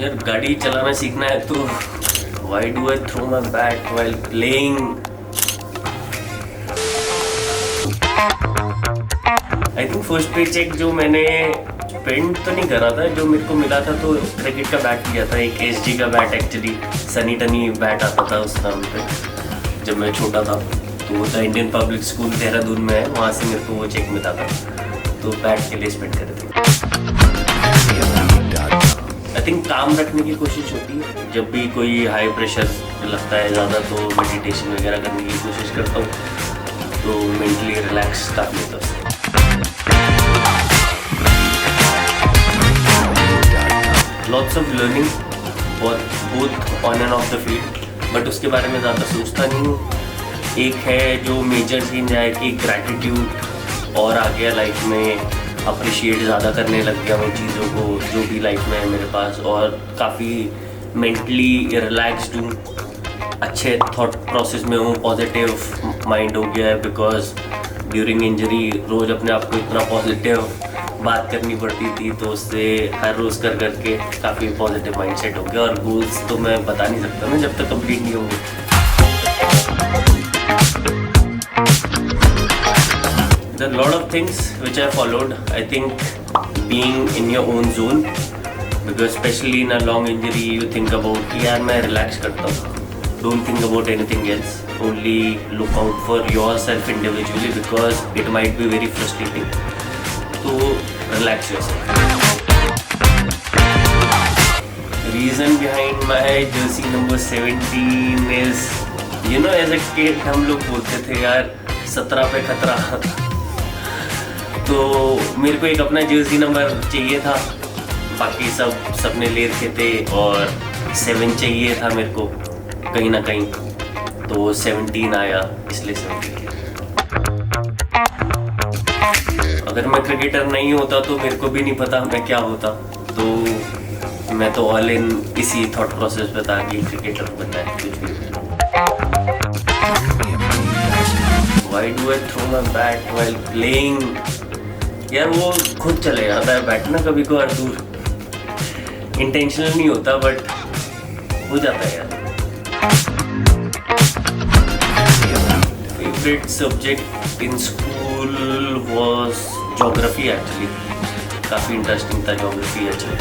यार गाड़ी चलाना सीखना है तो why do I throw my bat while playing? I think first paycheck जो मैंने स्पेंड तो नहीं करा था, जो मेरे को मिला था तो क्रिकेट का बैट लिया था, एक SG का बैट, एक्चुअली सनी टनी बैट आता था उस नाम पे जब मैं छोटा था। तो वो था इंडियन पब्लिक स्कूल देहरादून में है, वहाँ से मेरे को वो चेक मिला था, तो बैट के लिए स्पेंड करे थे। आई थिंक काम रखने की कोशिश होती है, जब भी कोई हाई प्रेशर लगता है ज़्यादा तो मेडिटेशन वगैरह करने की कोशिश करता हूँ, तो मेंटली रिलैक्स काफ़ी होता है उससे। लॉट्स ऑफ लर्निंग और both on end of the field, but उसके बारे में ज़्यादा सोचता नहीं हूँ। एक है जो मेजर चेंज है कि ग्रैटिट्यूड और आ गया लाइफ में, अप्रिशिएट ज़्यादा करने लग गया हूँ चीज़ों को जो भी लाइफ में है मेरे पास, और काफ़ी मेंटली रिलैक्स्ड हूँ, अच्छे थॉट प्रोसेस में हूँ, पॉजिटिव माइंड हो गया है। बिकॉज ड्यूरिंग इंजरी रोज़ अपने आप को इतना पॉजिटिव बात करनी पड़ती थी, तो उससे हर रोज़ कर करके काफ़ी पॉजिटिव माइंडसेट हो गया। और गोल्स तो मैं बता नहीं सकता ना जब तक कंप्लीट नहीं होंगे। There are a lot of things which I followed. I think being in your own zone, because especially in a long injury you think about कि यार मैं relax करता हूँ, don't think about anything else, only look out for yourself individually because it might be very frustrating, so relax yourself. The reason behind my jersey number 17 is, you know, as a kid हम लोग बोलते थे यार 17 पे खतरा, तो मेरे को एक अपना जर्सी नंबर चाहिए था, बाकी सबने ले रखे थे, और 7 चाहिए था मेरे को कहीं ना कहीं, तो 17 आया, इसलिए 17। अगर मैं क्रिकेटर नहीं होता तो मेरे को भी नहीं पता मैं क्या होता, तो मैं तो ऑल इन इसी थॉट प्रोसेस पे था कि क्रिकेटर बनना है, कुछ भी। Why do I throw my bat while playing? यार वो खुद चले जाता है बैट ना कभी को और दूर, इंटेंशनल नहीं होता बट हो जाता है यार। Favourite subject in school was geography, actually काफ़ी इंटरेस्टिंग था ज्योग्राफी, अच्छा।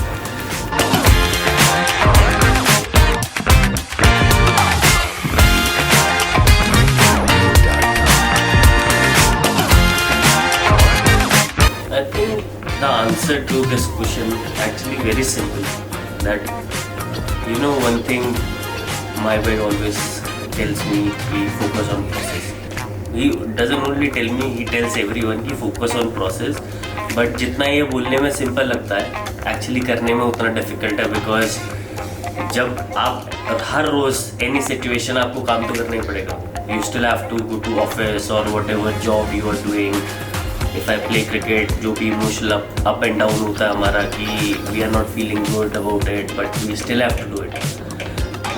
The answer to this question actually very simple, that you know one thing my boy always tells me, he focus on process. He doesn't only tell me, he tells everyone कि focus on process, but जितना ये बोलने में simple लगता है actually करने में उतना डिफिकल्ट है। बिकॉज जब आप हर रोज़ एनी सिचुएशन आपको काम तो करना ही पड़ेगा, you still have to go to office और whatever job you are doing. If I play cricket, जो भी इमोशनल अप एंड डाउन होता है हमारा कि we are not feeling good about it, but we still have to do it.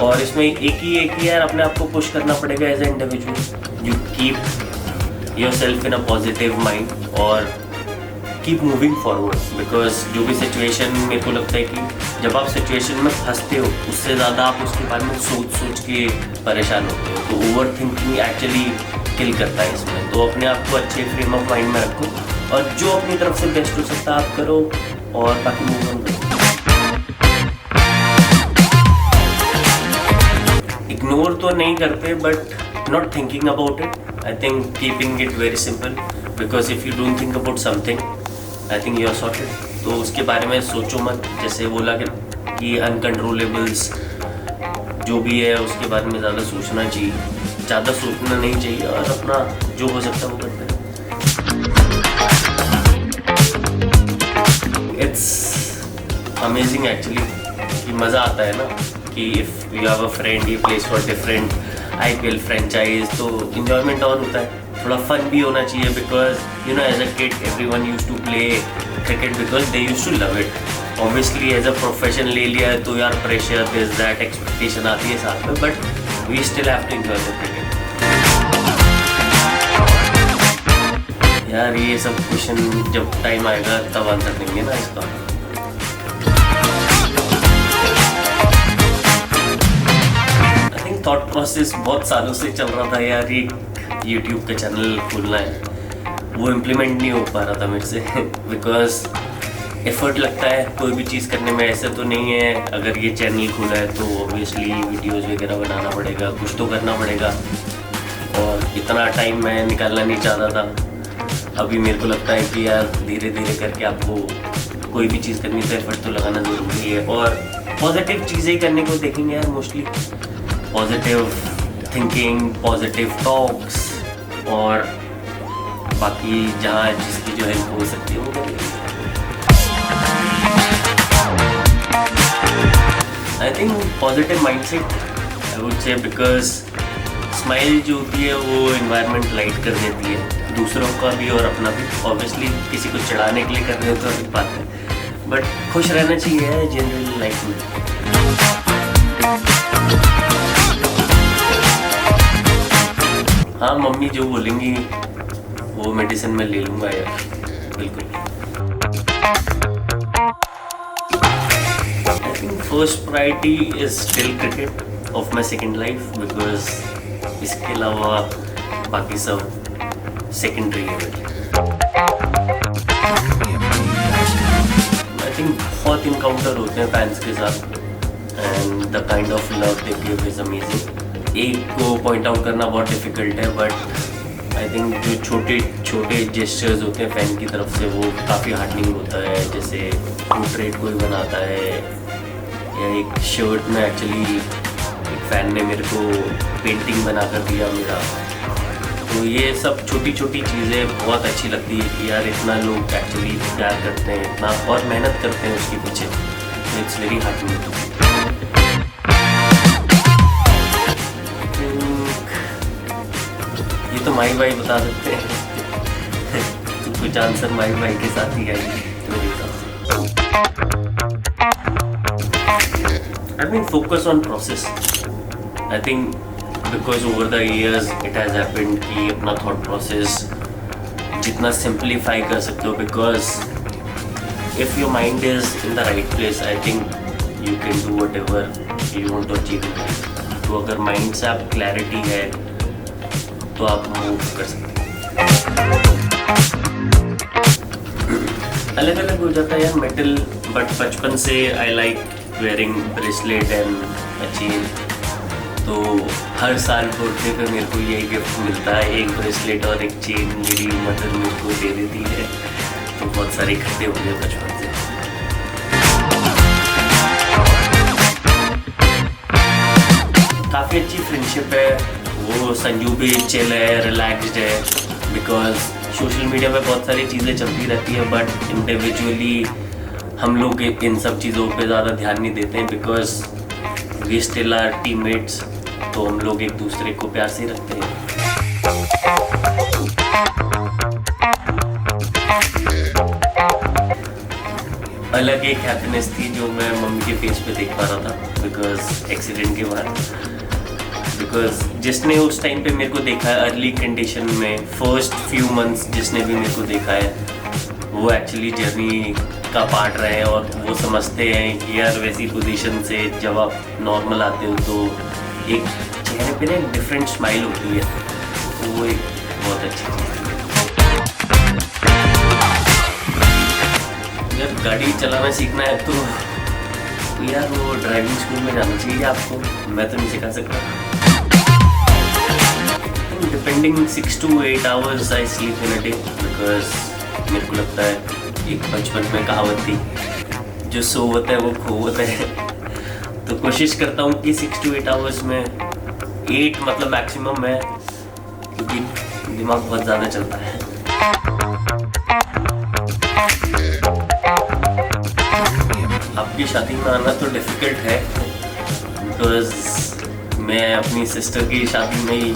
और इसमें एक ही यार अपने आप को पुश करना पड़ेगा as a individual, you keep yourself in a positive mind और कीप मूविंग फॉरवर्ड। बिकॉज जो भी सिचुएशन मेरे को लगता है कि जब आप सिचुएशन में फंसते हो उससे ज़्यादा आप उसके बारे में सोच के परेशान होते हो, तो ओवर थिंकिंग एक्चुअली किल करता है इसमें। तो अपने आप को अच्छे फ्रेम ऑफ माइंड में रखो और जो अपनी तरफ से बेस्ट हो सकता है आप करो, और बाकी मूव ऑन करो। इग्नोर तो नहीं करते but not thinking about it, I think keeping it very simple, because if you don't think about something I think you are sorted. तो उसके बारे में सोचो मत, जैसे बोला कि अनकंट्रोलेबल्स जो भी है उसके बारे में ज़्यादा सोचना चाहिए, ज़्यादा सोचना नहीं चाहिए, और अपना जो हो सकता है वो करते हैं। इट्स अमेजिंग एक्चुअली कि मज़ा आता है ना कि if you have a friend he plays for different IPL franchise, तो इन्जॉयमेंट और होता है, थोड़ा फन भी होना चाहिए। Because you know as a kid everyone used to play cricket because they used to love it. Obviously as a profession ले लिया है तो यार प्रेशर दिस दैट एक्सपेक्टेशन आती है साथ में, but we still have to enjoy the cricket. यार ये सब क्वेश्चन जब टाइम आएगा तब आंसर देंगे ना इसका। थॉट प्रोसेस बहुत सालों से चल रहा था यार, एक यूट्यूब का चैनल खोलना है, वो इम्प्लीमेंट नहीं हो पा रहा था मेरे से बिकॉज एफर्ट लगता है कोई भी चीज़ करने में। ऐसा तो नहीं है अगर ये चैनल खुला है तो ऑब्वियसली वीडियोज़ वगैरह बनाना पड़ेगा, कुछ तो करना पड़ेगा, और इतना टाइम मैं निकालना नहीं चाहता था। अभी मेरे को लगता है कि यार धीरे धीरे करके आपको कोई भी चीज़ करनी तो एफर्ट तो लगाना ज़रूरी है, और पॉजिटिव चीज़ें करने को देखेंगे यार, mostly positive thinking, positive talks, और बाकी जहाँ जिसकी जो हेल्प हो सकती है वो करेंगे। I think positive mindset I would say, because smile जो होती है वो एनवायरनमेंट लाइट कर देती है, दूसरों का भी और अपना भी। ऑब्वियसली किसी को चिढ़ाने के लिए कर रहे हो तो अलग बात है, बट खुश रहना चाहिए जनरल लाइफ में। हाँ, मम्मी जो बोलेंगी वो मेडिसिन में ले लूँगा यार, बिल्कुल। I think first priority is still cricket of my second life, because इसके अलावा बाकी सब सेकेंडरी है। आई थिंक बहुत इनकाउंटर होते हैं फैंस के साथ, and the kind of love they give is amazing. एक को पॉइंट आउट करना बहुत डिफिकल्ट है, बट आई थिंक जो छोटे छोटे जेस्चर्स होते हैं फैन की तरफ से वो काफ़ी हार्टनिंग होता है। जैसे पोर्ट्रेट कोई बनाता है, या एक शर्ट में एक्चुअली एक फ़ैन ने मेरे को पेंटिंग बना कर दिया मेरा, तो ये सब छोटी छोटी चीज़ें बहुत अच्छी लगती है कि यार इतना लोग एक्चुअली प्यार करते हैं, इतना और मेहनत करते हैं उसके पीछे। It's very heartening. ये तो माही भाई बता सकते हैं तो कुछ आंसर माही भाई के साथ ही आएगी मेरे हिसाब से। I mean focus on process. I think because over the years it has happened कि अपना थॉट प्रोसेस जितना सिंप्लीफाई कर सकते हो, because if your mind is in the right place I think you can do whatever you want to achieve in life. तो अगर mind से आप क्लैरिटी है तो आप मूव कर सकते हैं। अलग अलग हो जाता है यार मेटल, बट बचपन से I like wearing bracelet and a chain, तो हर साल बर्थडे पे मेरे को यही गिफ्ट मिलता है, एक ब्रेसलेट और एक चेन मेरी मदर मेरे को दे देती है, तो बहुत सारे इकट्ठे हो गए बचपन से। काफ़ी अच्छी फ्रेंडशिप है, वो संजू भी चिल है, रिलैक्स्ड है, बिकॉज सोशल मीडिया पे बहुत सारी चीज़ें चलती रहती है, बट इंडिविजुअली हम लोग इन सब चीज़ों पे ज़्यादा ध्यान नहीं देते हैं, because we still are teammates, तो हम लोग एक दूसरे को प्यार से रखते हैं। अलग एक हैप्पीनेस थी जो मैं मम्मी के फेस पे देख पा रहा था, बिकॉज एक्सीडेंट के बाद, बिकॉज जिसने उस टाइम पे मेरे को देखा है अर्ली कंडीशन में, फर्स्ट फ्यू मंथ्स जिसने भी मेरे को देखा है वो एक्चुअली जर्नी का पार्ट रहे हैं, और वो समझते हैं कि यार वैसी पोजीशन से जब आप नॉर्मल आते हो तो एक चेहरे पे ना एक डिफरेंट स्माइल होती है, तो वो एक बहुत अच्छी चीज़ है। जब गाड़ी चलाना सीखना है तो यार वो ड्राइविंग स्कूल में जाना चाहिए आपको, मैं तो नहीं सिखा सकता। Depending 6 to 8 hours I sleep in a day, because मेरे को लगता है एक बचपन में कहावत थी, जो सोवत है वो खोवत है, तो कोशिश करता हूँ कि 6 to 8 hours में 8 मतलब मैक्सिमम है, क्योंकि दिमाग बहुत ज़्यादा चलता है। आपकी शादी में आना तो डिफ़िकल्ट है, बिकॉज मैं अपनी सिस्टर की शादी में ही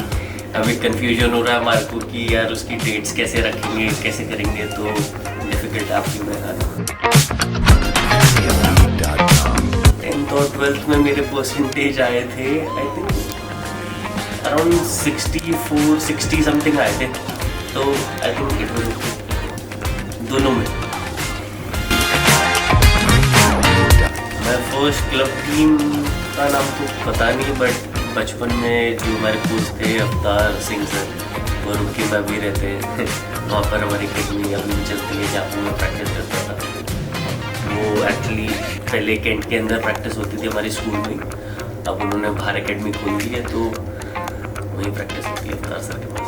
अभी कंफ्यूजन हो रहा है हमारे को कि यार उसकी डेट्स कैसे रखेंगे, कैसे करेंगे, तो डिफ़िकल्ट है आपकी में आना। 10th और 12th में मेरे परसेंटेज आए थे आई थिंक अराउंड 64, 60 समथिंग आए थे, तो I think it was okay दोनों में। मैं फर्स्ट क्लब टीम का नाम तो पता नहीं, बट बचपन में जो हमारे कोच थे अवतार सिंह सर, वो रुकी में भी रहते हैं वहाँ पर हमारी अकेडमी अभी चलती है जहाँ पर मैं प्रैक्टिस करता था। वो एक्चुअली पहले कैंट के अंदर प्रैक्टिस होती थी हमारे स्कूल में, अब उन्होंने बाहर अकेडमी खोल दी है तो वहीं प्रैक्टिस होती है अवतार सर के पास।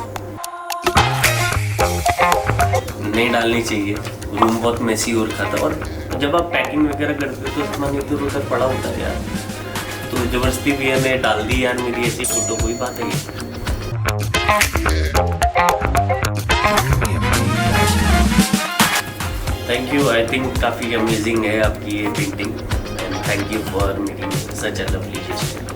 नहीं डालनी चाहिए, रूम बहुत मेसी हो रखा था, और जब आप पैकिंग वगैरह करते हो तो सामान इधर उधर पड़ा होता है यार, तो ज़बरदस्ती भैया ने डाल दी यार मेरी ऐसी फोटो, कोई बात है। थैंक यू, आई थिंक काफ़ी अमेजिंग है आपकी ये painting, and thank you for making such a lovely gesture.